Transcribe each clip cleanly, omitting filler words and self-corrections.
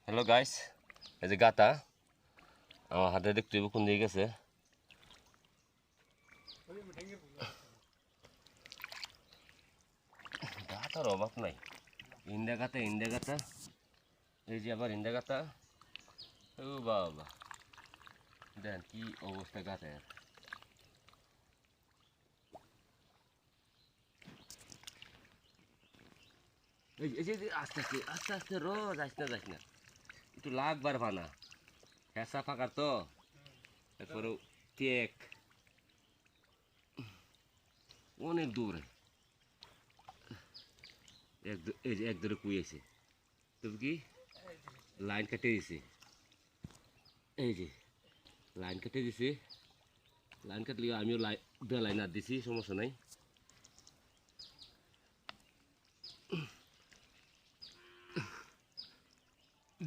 Hello guys, এই যে গাতা আমার হাতে দেখতে কোন দিকে গেছে। গাতার অভাব নাই। ইন্দা গাতা এই যে আবার ইন্দা গাতা। ও বাবা, দেখেন কি অবস্থা গাতের। এই যে আস্তে আস্তে আস্তে আস্তে রোজ যাস না একটু লাগবার ভানা হেসা ফাঁকার তো তারপরে টেক অনেক দূরে এই যে এক দূরে কুইয়েছে তবে কি লাইন কেটে দিছে। এই যে লাইন কেটে দিছে, লাইন কাটলে আমিও লাইন আর দিছি, সমস্যা নাই।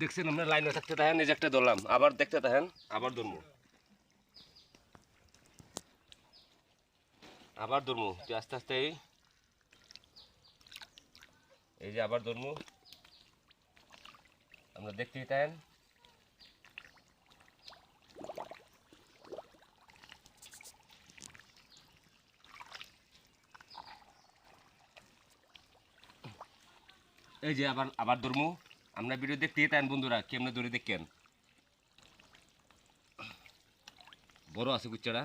দেখছেন আমরা লাইনে থাকতে থাকেন, এই যে একটা ধরলাম, আবার দেখতে থাকেন, আবার ধরবো তুই আস্তে আস্তে এই যে আবার ধরবো, আমরা দেখতেই থাকেন। এই যে আবার আবার ধরবো, আমরা ভিডিও দেখতেই থাকেন বন্ধুরা, কেমনে ধরে দেখেন। বড় আছে কুচ্চাটা,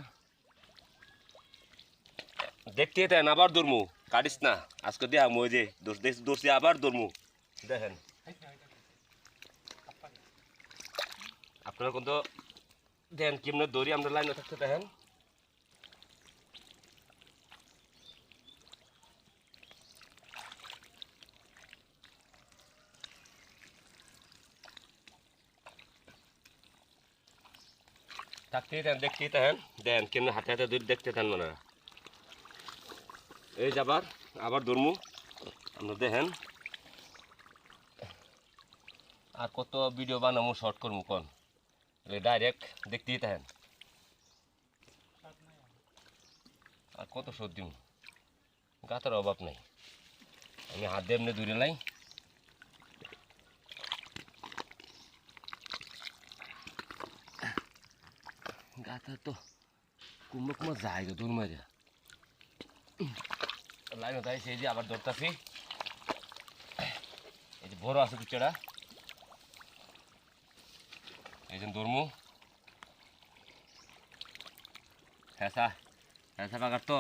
দেখতেই থাকেন, আবার ধরবো, কাটিস না আজকে দেয়া মই যে দোষে আবার ধরবো। দেখেন আপনারা কিন্তু দেখেন কেমনে দৌড়ি আমরা লাইনে থাকতে দেখেন। থাকতেই থাকেন, দেখতেই থাকেন, দেখেন কেমনে হাতে হাতে দৌড়ি দেখতে থাকেন মনে। এই যে আবার আবার ধরবো আমরা দেখেন। আর কত ভিডিও বানাবো, শর্ট করবো কোন, ডাইরেক্ট দেখতেই থাকেন। আর কত শর্ট দিব, গাতার অভাব নাই, আমি হাত দিয়ে এমনি দূরে লাই। গাতা তো কুমড়ো কুমড়ো যায় গো দূর মাঝে লাইন তাই সেই যে আবার ধরতাছি। এই যে বড় আছে কুচড়া, এই যে ধরমু হেসা হেসা পাকার তো